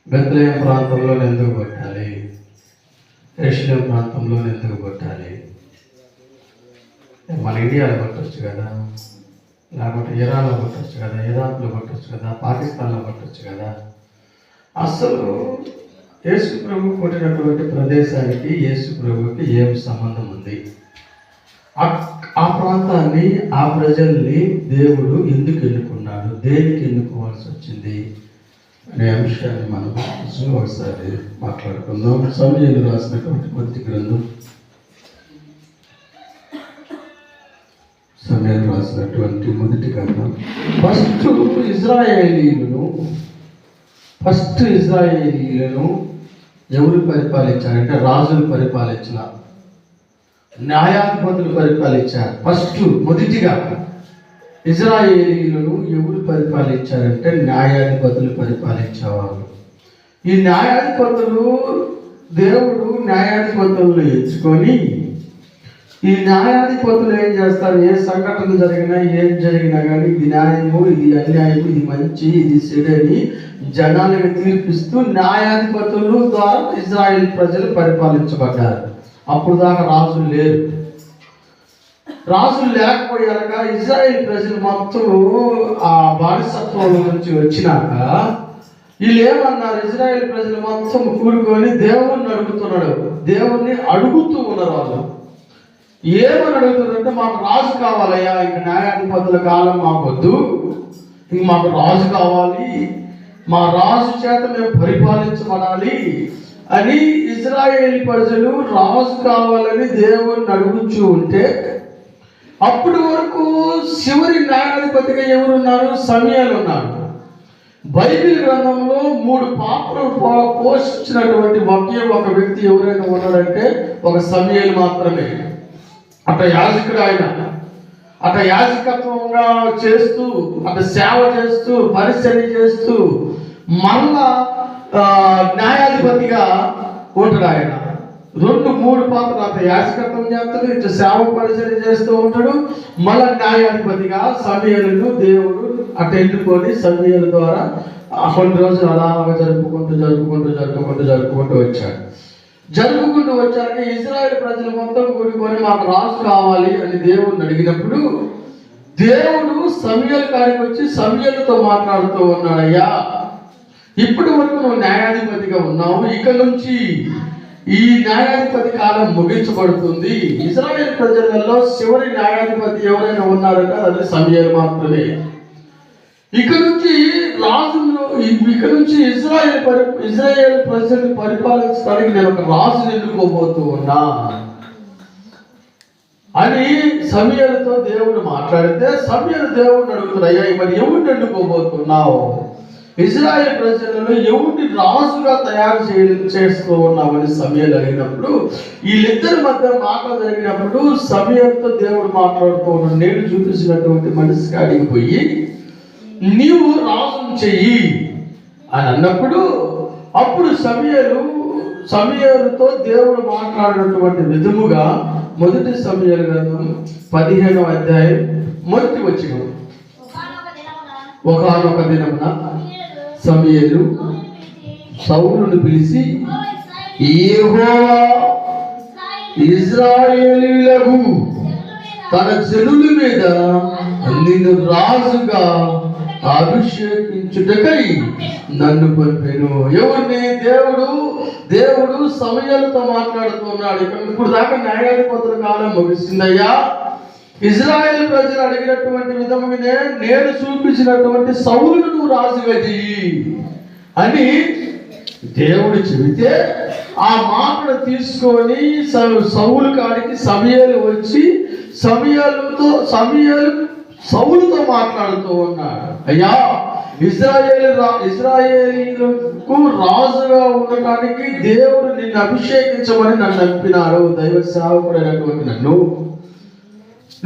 బెత్లెహేము ప్రాంతంలో ఎందుకు కొట్టాలి? యెరూషలేము ప్రాంతంలో ఎందుకు కొట్టాలి? మన ఇండియాలో కొట్టచ్చు కదా, లేకపోతే ఇరాన్లో కొట్టచ్చు కదా, ఇరాక్లో కొట్టచ్చు కదా, పాకిస్తాన్లో కొట్టచ్చు కదా. అసలు యేసు ప్రభు కొట్టినటువంటి ప్రదేశానికి యేసు ప్రభుకి ఏం సంబంధం ఉంది? ఆ ప్రాంతాన్ని, ఆ ప్రజల్ని దేవుడు ఎందుకు ఎన్నుకున్నాడు, దేనికి ఎన్నుకోవాల్సి వచ్చింది అనే అంశాన్ని మనం ఒకసారి మాట్లాడుకుందాం. సమూయేలు రాసినటువంటి మొదటి గ్రంథం, సమూయేలు రాసినటువంటి మొదటి గ్రంథం. ఫస్ట్ ఇజ్రాయేలీలను ఎవరు పరిపాలించారంటే రాజులు పరిపాలించిన, న్యాయాధిపతులు పరిపాలించారు. మొదటిగా ఇజ్రాయేలీలను ఎవరు పరిపాలించారంటే న్యాయాధిపతులు పరిపాలించేవారు. ఈ న్యాయాధిపతులు, దేవుడు న్యాయాధిపతులను ఎంచుకొని, ఈ న్యాయాధిపతులు ఏం చేస్తారు? ఏ సంఘటన జరిగినా, ఏం జరిగినా కానీ ఇది న్యాయము, ఇది అన్యాయము, ఇది మంచి, ఇది చెడని జనాలకు తీర్పిస్తూ న్యాయాధిపతుల ద్వారా ఇజ్రాయేల్ ప్రజలు పరిపాలించబడ్డారు. అప్పుడు దాకా రాజులు లేరు. రాజులు లేకపోయాక ఇజ్రాయేల్ ప్రజలు మొత్తం ఆ బానిసత్వం నుంచి వచ్చినాక వీళ్ళు ఏమన్నారు? ఇజ్రాయేల్ ప్రజలు మొత్తం కూడుకొని దేవుణ్ణి అడుగుతూ ఉన్నారు. వాళ్ళు ఏమని అడుగుతుందంటే, మాకు రాజు కావాలయ్యా, ఇంక న్యాయాధిపతుల కాలం మాకొద్దు, ఇంక మాకు రాజు కావాలి, మా రాజు చేత మేము పరిపాలించబడాలి అని ఇజ్రాయేల్ ప్రజలు రాజు కావాలని దేవుణ్ణి అడుగుతూ ఉంటే, అప్పటి వరకు చివరి న్యాయాధిపతిగా ఎవరున్నారు? సమూయేలు ఉన్నాడు. బైబిల్ గ్రంథంలో 3 పాత్రలు పోషించినటువంటి ఒకే ఒక వ్యక్తి ఎవరైనా ఉన్నాడంటే ఒక సమూయేలు మాత్రమే. యాజకుడు ఆయన, యాజకత్వంగా చేస్తూ, సేవ చేస్తూ, పరిచర్య చేస్తూ, మళ్ళా న్యాయాధిపతిగా ఉంటాడు ఆయన. 2-3 పాత్రలు, యాజకత్వం చేస్తాడు, ఇటు సేవ పరిచర్య చేస్తూ ఉంటాడు, మళ్ళా న్యాయాధిపతిగా సమూయేలును దేవుడు ఎన్నుకొని సమూయేలు ద్వారా కొన్ని రోజులు అలాగా జరుపుకుంటూ వచ్చాక ఇజ్రాయేల్ ప్రజలు మొత్తం కూడుకొని మాకు రాజు కావాలి అని దేవుడిని అడిగినప్పుడు, దేవుడు సమూయేలు కాడికి వచ్చి సమూయేలుతో మాట్లాడుతూ ఉన్నాడయ్యా, ఇప్పటి వరకు నువ్వు న్యాయాధిపతిగా ఉన్నావు, ఇక నుంచి ఈ న్యాయాధిపతి కాలం ముగించబడుతుంది. ఇజ్రాయేల్ ప్రజలలో చివరి న్యాయాధిపతి ఎవరైనా ఉన్నారంటే అది సమూయేలు మాత్రమే. ఇక నుంచి ఇజ్రాయేల్ ప్రజల్ని పరిపాలించడానికి నేను ఒక రాజుని ఎన్నుకోబోతూ ఉన్నా అని సమూయేలుతో దేవుడు మాట్లాడితే, సమూయేలు దేవుడిని అడుగుతాడు, అయ్యా మరి ఎవరిని ఎన్నుకోబోతున్నావు? ఇజ్రాయేల్ ప్రజలలో ఎవరిని రాజుగా తయారు చేస్తూ ఉన్నామని సమూయేలు అడిగినప్పుడు, వీళ్ళిద్దరి మధ్య మాటలు జరిగినప్పుడు సమూయేలుతో దేవుడు మాట్లాడుతూ ఉన్నాడు. నేను చూపించినటువంటి మనిషి కాడికి పోయి నీవు రాజును చెయ్యి అని అన్నప్పుడు, అప్పుడు సమూయేలుతో దేవుడు మాట్లాడినటువంటి విధముగా మొదటి సమూయేలు గ్రంథం 15వ అధ్యాయం మొదటి వచనం. ఒకానొక దినమున సమూయేలు సౌలును పిలిచి, యెహోవా ఇశ్రాయేలీయులకు తన జనుల మీద నిన్ను రాజుగా అభిషేకించుటకై నన్ను పంపెను. ఎవరిని? దేవుడు సమూయేలుతో మాట్లాడుతున్నాడు. ఇప్పుడు దాకా న్యాయాధిపతుల కాలం ముగిసిందయ్యా, ఇజ్రాయేల్ ప్రజలు అడిగినటువంటి విధముగానే నేను చూపించినటువంటి సౌలును నువ్వు రాజుగా చెయ్యి అని దేవుడు చెబితే, ఆ మాటను తీసుకొని సౌలు కాడికి సమూయేలు వచ్చి సౌలుతో మాట్లాడుతూ ఉన్నాడు. అయ్యా, ఇశ్రాయేలీయులకు రాజుగా ఉండటానికి దేవుడు నిన్ను అభిషేకించమని నన్ను పంపినాడు. దైవ సేవకుడైనటువంటి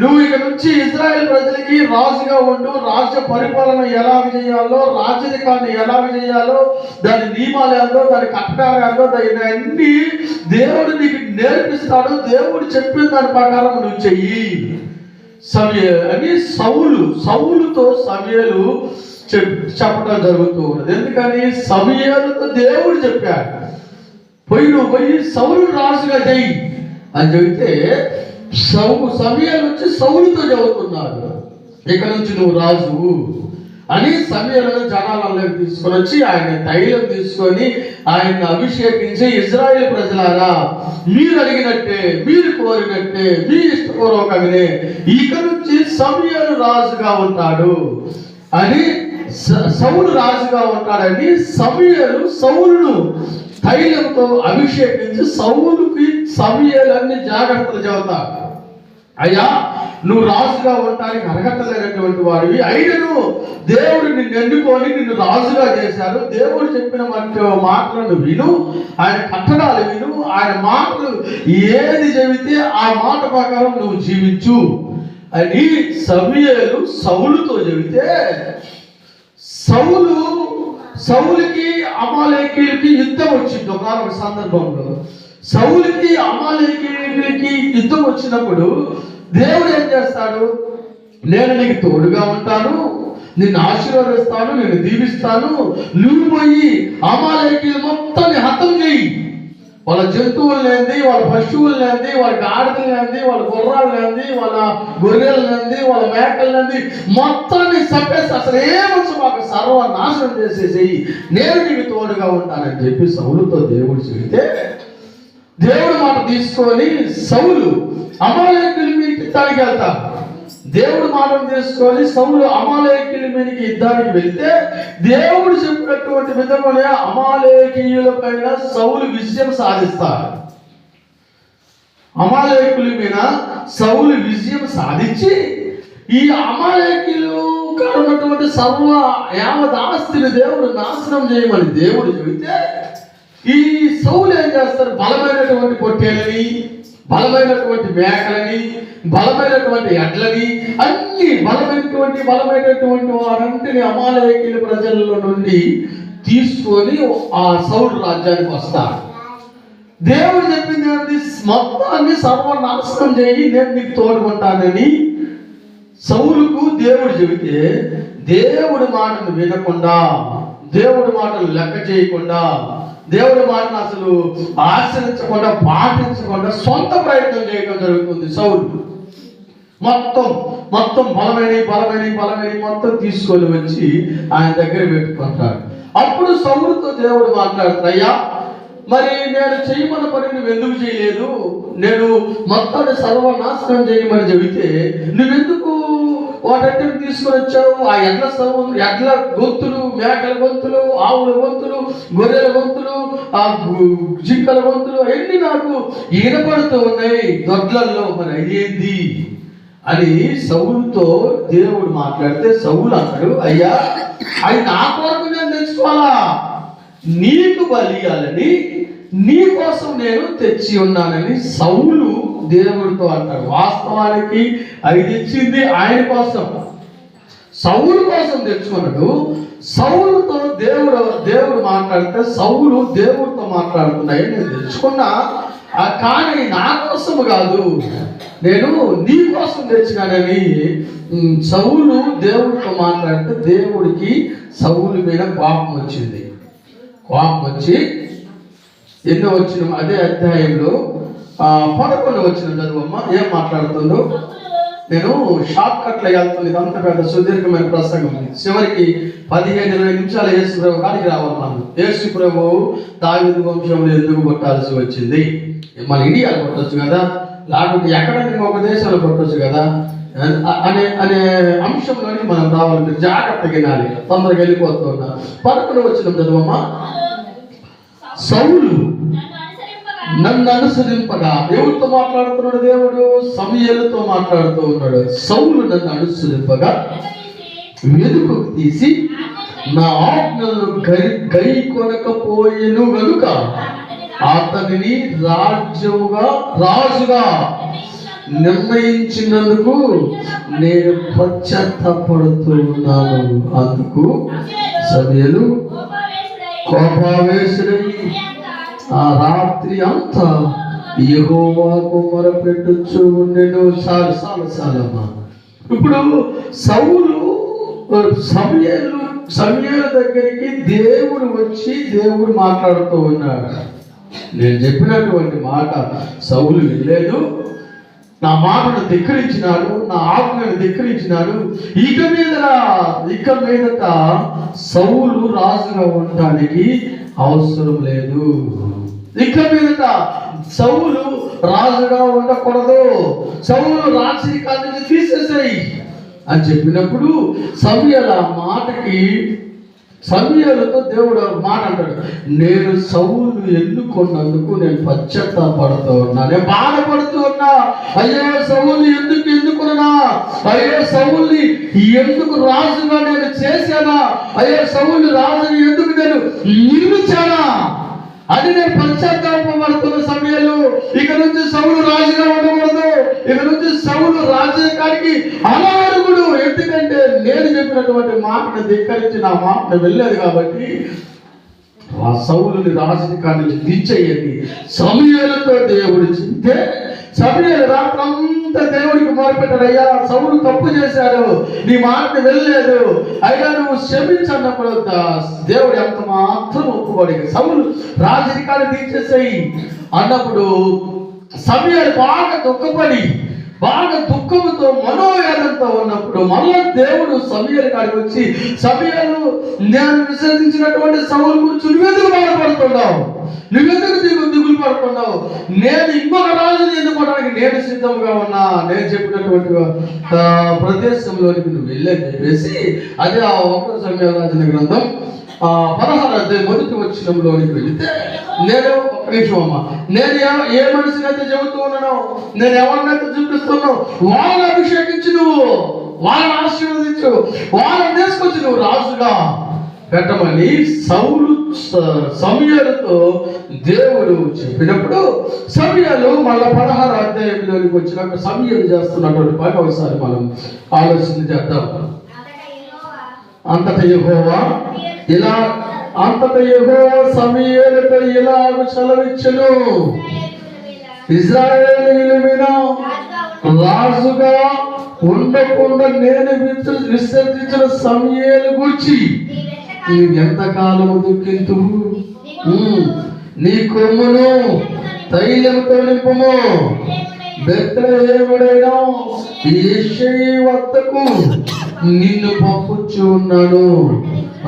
నువ్వు ఇక నుంచి ఇశ్రాయేల్ ప్రజలకి రాజుగా ఉండు. రాజ్య పరిపాలన ఎలాగ చేయాలో, రాజ్యాధికారాన్ని ఎలాగ చేయాలో, దాని నియమాలు ఏందో, దాని కట్టడాలు ఏందో, దాని అన్ని దేవుడు నీకు నేర్పిస్తాడు. దేవుడు చెప్పిన దాని ప్రకారం నువ్వు చెయ్యి అని సౌలుతో సమూయేలు చెప్పడం జరుగుతూ ఉన్నది. ఎందుకని సమూయేలుతో దేవుడు చెప్పాడు, నువ్వు పోయి సౌలు రాజుగా చెయ్యి అని చెబితే సమూయేలు వచ్చి సౌలుతో చెబుతున్నాడు, ఇక నుంచి నువ్వు రాజు అని. సమూయేలును జనాలలోకి తీసుకొని వచ్చి ఆయన తైలం తీసుకొని ఆయన అభిషేకించి, ఇజ్రాయేల్ ప్రజలారా, మీరు అడిగినట్టే, మీరు కోరినట్టే, మీ ఇష్టపూర్వకంగానే ఇక నుంచి సమూయేలు రాజుగా ఉంటాడు అని, సౌలు రాజుగా ఉంటాడని సౌలును తైలంతో అభిషేకించి సమూయేలు అన్ని జాగ్రత్తలు చెబుతాడు. అయ్యా, నువ్వు రాజుగా ఉండటానికి అర్హతలేనటువంటి వాడివి, అయినను దేవుడు నిన్ను ఎన్నుకొని నిన్ను రాజుగా చేశాడు. దేవుడు చెప్పిన మాటలను విను, ఆయన కట్టడాలు విను, ఆయన మాటలు ఏది చెబితే ఆ మాట ప్రకారం నువ్వు జీవించు అని సమూయేలు సౌలుతో చెబితే, సౌలుకి అమాలేకీయులకి యుద్ధం వచ్చింది. ఒక సందర్భంలో సౌలుకి అమాలేకీయులకి యుద్ధం వచ్చినప్పుడు దేవుడు ఏం చేస్తాడు, నేను నీకు తోడుగా ఉంటాను, నిన్ను ఆశీర్వదిస్తాను, నేను దీవిస్తాను, నువ్వు పోయి అమాలేకీయులు మొత్తాన్ని హతం చేయి. వాళ్ళ జంతువులు లేనిది, వాళ్ళ పశువులు లేనిది, వాళ్ళ గాడిదలు లేనిది, వాళ్ళ గుర్రాలు లేనిది, వాళ్ళ గొర్రెలు లేనిది, వాళ్ళ మేకలు లేనిది మొత్తాన్ని చంపేసి అసలు ఏమొచ్చు మాకు సర్వనాశనం చేసేసేయి, నేను నీకు తోడుగా ఉంటానని చెప్పి సౌలుతో దేవుడు చెబితే, దేవుడు మాట తీసుకొని సౌలు అమాలేకీయుల మీదకి యుద్ధానికి వెళ్తాడు. దేవుడు మాటను తీసుకొని సౌలు అమాలేకీయుల మీదకి యుద్ధానికి వెళ్తే, దేవుడు చెప్పినటువంటి విధంగానే అమాలేకీయుల పైన సౌలు విజయం సాధిస్తాడు. అమాలేకుల మీద సౌలు విజయం సాధించి ఈ అమాలేకీయులు ఉన్నటువంటి సర్వ యావత్ ఆస్తిని దేవుడు నాశనం చేయమని దేవుడు చెబితే, ఈ సౌలు ఏం చేస్తారు, బలమైనటువంటి పొట్టేలని, బలమైనటువంటి మేకలని, బలమైనటువంటి ఎడ్లని, అన్ని బలమైనటువంటి వారంటిని అమాలేకీయుల ప్రజల నుండి తీసుకొని ఆ సౌలు రాజ్యానికి వస్తాడు. దేవుడు చెప్పింది ఏంటి, మొత్తాన్ని సర్వనాశనం చేయి, నేను నీకు తోడుకుంటానని సౌలుకు దేవుడు చెబితే, దేవుడి మాటను వినకుండా, దేవుడి మాటలు లెక్క చేయకుండా, దేవుడి మాటను అసలు ఆచరించకుండా, పాటించకుండా సొంత ప్రయత్నం చేయడం జరుగుతుంది. సౌలు మొత్తం బలమైన మొత్తం తీసుకొని వచ్చి ఆయన దగ్గర పెట్టుకుంటాడు. అప్పుడు సౌలుతో దేవుడు మాట్లాడుతాడు, అయ్యా, మరి నేను చేయమన్న పని నువ్వు ఎందుకు చేయలేదు, నేను మొత్తాన్ని సర్వనాశనం చేయమని చెబితే నువ్వెందుకు వాటన్నిటిని తీసుకొని వచ్చావు? ఆ ఎడ్ల గొంతులు, మేకల గొంతులు, ఆవుల గొంతులు, గొర్రెల గొంతులు, ఆ జింకల గొంతులు అవన్నీ నాకు ఈనపడుతూ ఉన్నాయి దొడ్లల్లో, మరి అదేంది అని సౌలుతో దేవుడు మాట్లాడితే, సౌలు అన్నాడు, అయ్యా, అది నా కొరకు నేను తెచ్చుకోవాలా, నీకు బలియాలని నీ కోసం నేను తెచ్చి ఉన్నానని సౌలు దేవుడితో అంటాడు. వాస్తవానికి అది తెచ్చింది ఆయన కోసం, సౌలు కోసం తెచ్చుకున్నాడు. సౌలుతో దేవుడు మాట్లాడితే సౌలు దేవుడితో మాట్లాడుతున్నాయి, నేను తెచ్చుకున్నా, కానీ నా కోసం కాదు, నేను నీ కోసం తెచ్చినానని సౌలు దేవుడితో మాట్లాడితే దేవుడికి సౌలు మీద కోపం వచ్చింది. కోపం వచ్చి ఎన్నో వచ్చిన అదే అధ్యాయంలో 11 వచ్చిన చదువమ్మ ఏం మాట్లాడుతుందో. నేను షార్ట్ కట్లో వెళ్తుంది, ఇదంతా పెద్ద సుదీర్ఘమైన ప్రసంగం. చివరికి 15-20 నిమిషాలు యేసుప్రభు కాడికి రావాలి. యేసుప్రభు దావీదు వంశంలో ఎందుకు కొట్టాల్సి వచ్చింది, మన ఇండియాలో కొట్టచ్చు కదా, లేకపోతే ఎక్కడైనా ఒక దేశంలో కొట్టచ్చు కదా అనే అంశంలోనికి మనం రావాలి. మీరు జాగ్రత్తగా వినాలి, తొందరగా వెళ్ళిపోతున్నా. 11 వచ్చిన చదువమ్మా. సౌలు నన్ను అనుసరింపగా, ఎవరితో మాట్లాడుతున్నాడు దేవుడు? సమూయేలుతో మాట్లాడుతూ ఉన్నాడు. సౌలు నన్ను అనుసరింపగా వెనుకకు తీసి నా ఆజ్ఞలను గై కొనకపోయేను గనుక అతనిని రాజుగా నిర్ణయించినందుకు నేను పశ్చాత్తాపడుతూ ఉన్నాను. అందుకు సమూయేలు కోపావేశుడై ఆ రాత్రి అంతా యెహోవాకు మొరపెట్టుచు ఉండెను. చాలమ్మా. ఇప్పుడు సమూయేలు సమూయేలు దగ్గరికి దేవుడు వచ్చి దేవుడు మాట్లాడుతూ ఉన్నాడు. నేను చెప్పినటువంటి మాట సౌలు వినలేదు, నా మాటను ధిక్కరించినాడు, నా ఆజ్ఞను ధిక్కరించినాడు. ఇక మీదట సౌలు రాజుగా ఉండటానికి అవసరం లేదు. ఇక మీదట సౌలు రాజుగా ఉండకూడదు, సౌలు రాజరికాల నుంచి తీసేసాయి అని చెప్పినప్పుడు సమూయేలుతో దేవుడు మాట అంటాడు, నేను సౌలు ఎన్నుకున్నందుకు నేను పశ్చాత్తాపడుతూ ఉన్నా, నేను బాధపడుతూ ఉన్నా. అయ్యో సౌలు ఎన్నుకున్నా, అయ్యో సౌల్ని ఎందుకు రాజుగా నేను చేశానా, అయ్యో సౌలు రాజుని ఎందుకు నేను నిర్మించానా అని నేను పశ్చాత్తాపడుతున్న సమయంలో ఇక నుంచి సౌలు రాజుగా ఉండకూడదు, ఇక నుంచి సౌలు రాజరికానికి అనర్హుడు. ఎందుకంటే నేను చెప్పినటువంటి మాటను ధిక్కరించి నా మాటను వెళ్ళలేదు కాబట్టి ఆ సౌలుని రాజరికాన్ని నుంచి దించేయండి సమూయేలుతో దేవుడు చెప్తే, సమూయేలు రాత్రంతా దేవుడికి మొరపెట్టాడు, అయ్యా సౌలు తప్పు చేశాడు, నీ మాటను వెళ్ళలేదు, అయ్యా నువ్వు క్షమించన్నప్పుడు దేవుడు ఎంత మాత్రం ఒప్పుకోడు. సౌలు రాజరికాన్ని దించేసేయి అన్నప్పుడు సమూయేలు బాగా దుఃఖముతో మనోవేదంతో ఉన్నప్పుడు మళ్ళా దేవుడు సమూయేలు కాడికి వచ్చి, సమూయేలు నేను విసర్జించినటువంటి సౌలు గురించి నువ్వెందుకు బాధపడుతున్నావు, నువ్వెందుకు దిగులు పడుతున్నావు, నేను ఇంకొక రాజుని ఎన్నుకోవడానికి నేను సిద్ధంగా ఉన్నా, నేను చెప్పినటువంటి ప్రదేశంలోనికి నువ్వు వెళ్ళని చెప్పేసి అదే ఆ 1 సమూయేలు రాసిన గ్రంథం 16వ అధ్యాయం 1వ వచనంలోనికి వెళితే, నేను ఒక నిమిషం అమ్మా, నేను ఏ మనిషిని అయితే చెబుతూ ఉన్నానో, నేను ఎవరినైతే చూపిస్తున్నావు వాళ్ళని అభిషేకించి నువ్వు వాళ్ళని ఆశీర్వదించు, వాళ్ళని తీసుకొచ్చి నువ్వు రాజుగా పెట్టమని సమూయేలుతో దేవుడు చెప్పినప్పుడు సమూయేలు మళ్ళా 16వ అధ్యాయంలోనికి వచ్చినాక సమూయేలు చేస్తున్నటువంటి పని ఒకసారి మనం ఆలోచన చేద్దాం. అంతటా యెహోవా సమూయేలుతో ఇలాగ సెలవిచ్చెను, ఇశ్రాయేలీయుల మీద రాజుగా ఉండకుండా నేను విసర్జించిన సమూయేలు గూర్చి నీవు ఎంతకాలము దుఃఖింతువు, నీ కొమ్మును తైలముతో నింపుము, బెత్లెహేముడైన యెష్షయి వద్దకు నిన్ను పంపుచు ఉన్నాను,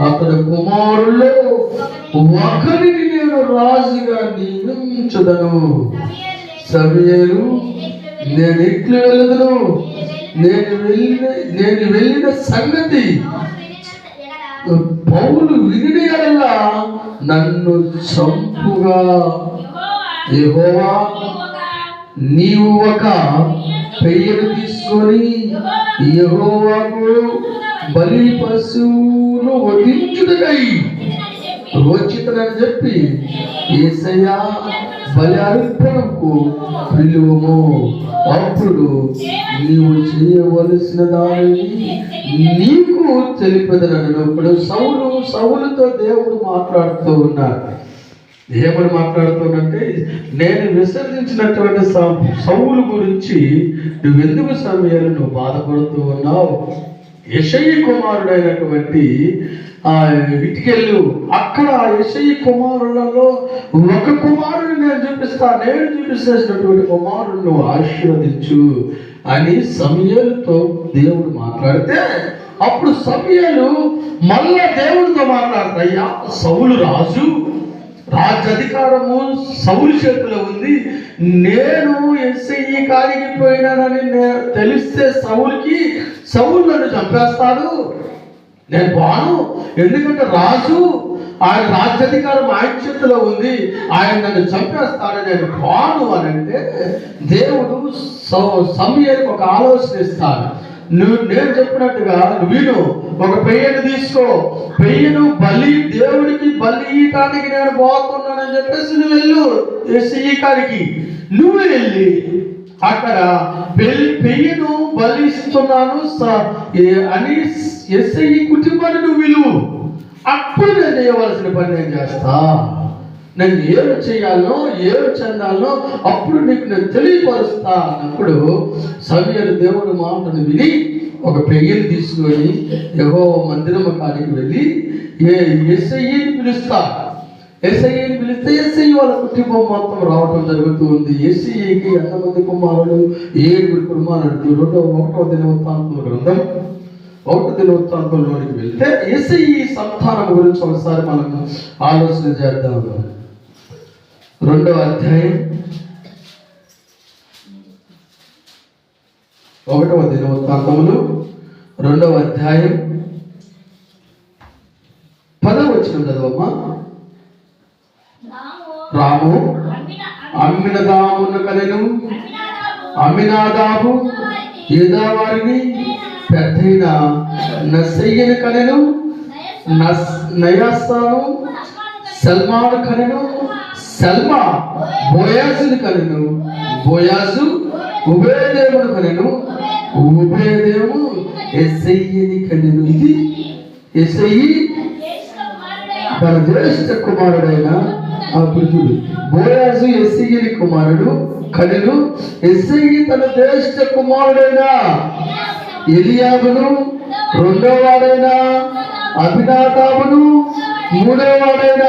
అతని కుమారుల్లో ఒకరిని నేను రాజుగా నియమించుదను. సమూయేలు నేను ఎట్లు వెళ్ళదును, నేను వెళ్ళిన సంగతి పౌలు విని ఎడలా నన్ను చంపుగా, యెహోవా నీవు ఒక పెయ్యను తీసుకొని యెహోవాకు బలి పశువును వధించుటకై వచ్చితనని చెప్పి యేసయ్యా బలి అర్పణకు పిలువము, అప్పుడు నీవు చేయవలసిన దానిని నీకు తెలిపెదనను. ఇప్పుడు సౌలుతో దేవుడు మాట్లాడుతూ ఉన్నాడు. ఏమని మాట్లాడుతున్నంటే, నేను విసర్జించినటువంటి సౌలు గురించి నువ్వెందుకు సమూయేలు నువ్వు బాధపడుతూ ఉన్నావు, యెష్షయి కుమారుడైనటువంటి ఇటుకెళ్ళు, అక్కడ యెష్షయి కుమారులలో ఒక కుమారుడు నేను చూపిస్తున్నటువంటి కుమారుడు నువ్వు ఆశీర్వదించు అని సమూయేలుతో దేవుడు మాట్లాడితే, అప్పుడు సమూయేలు మళ్ళా దేవుడితో మాట్లాడతా, అయ్యా సౌలు రాజ్యాధికారము సౌలు చేతిలో ఉంది, నేను యెష్షయి కాడికి పోయినానని తెలిస్తే సౌలు నన్ను చంపేస్తాడు, నేను బాను, ఎందుకంటే రాజు ఆయన రాజ్యాధికారం ఆయన చేతిలో ఉంది, ఆయన నన్ను చంపేస్తాడు, నేను బాను అని అంటే దేవుడు సమూయేలుకు ఒక ఆలోచన ఇస్తాడు. నేను చెప్పినట్టుగా విను, ఒక పెయ్యను తీసుకో, పెయ్యను దేవుడికి బలి ఇయటానికి నేను పోతున్నానని చెప్పేసి నువ్వు వెళ్ళు యెష్షయి కాడికి, నువ్వు వెళ్ళి అక్కడ పెయ్యను బలిస్తున్నాను అని యెష్షయి కుటుంబాన్ని నువ్వు విలువు, అప్పుడు నేను చేయవలసిన పని నేను చేస్తా, నేను ఏమి చేయాలో ఏమి చెందాలో అప్పుడు నీకు నేను తెలియపరుస్తా అన్నప్పుడు సమూయేలు దేవుడు మాటను విని ఒక పెయ్యని తీసుకొని యెహోవా మందిరం కాడికి వెళ్ళి యేసయ్యని పిలుస్తారు. యేసయ్యని పిలిస్తే యేసయ్య వాళ్ళ కుటుంబం మొత్తం రావటం జరుగుతూ ఉంది. యేసయ్యకి ఎంతమంది కుమారులు? 7 కుమారులు. 1వ దినవృత్తాంతముల గ్రంథం 1వ దినవృత్తాంతంలోనికి వెళ్తే యేసయ్య సంతానం గురించి ఒకసారి మనం ఆలోచన చేద్దాం. 2వ అధ్యాయం 1వ దినవృత్తాంతములు 2వ అధ్యాయం 10వ వచనం చదవమ్మా. రాము అమ్మినదామును కనెను. అమ్మినాదాబు యూదా వారిని పెద్దయిన నయస్సాను కనెను. నయస్సాను సల్మాను కనెను. సల్మా బోయాజును కనెను. బోయాజు ఉబేదేవును కనెను. ఉబేదేవు యేసయ్యని కనెను. ఇది యేసయ్యి తన జ్యేష్ఠ కుమారుడైన పురుషుడు. బోయాజు యేసయ్యని కుమారుడు కనెను. యేసయ్యి తన జ్యేష్ఠ కుమారుడైన ఎలియాబును, 2వ వాడైన అబినాదాబును, 3వ వాడైన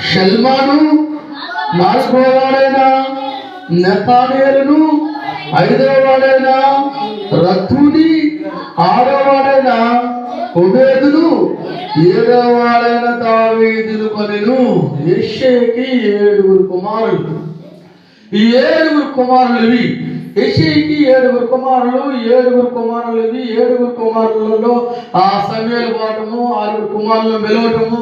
షల్మాను, 4వ వాడైన నెతనేలును, 5వ వాడైన రతూని, 6వ వాడైన ఒబేదును, 7వ వాడైన దావీదును కొనెను. యెషయాకి 7 కుమారులు. ఈ 7 కుమారులు ఇవి. యెషయాకి 7 కుమారులు. 7 కుమారులు ఇవి. 7 కుమారులలో ఆ సమూయేలు పోవటము, 6 కుమారులను పిలవటము,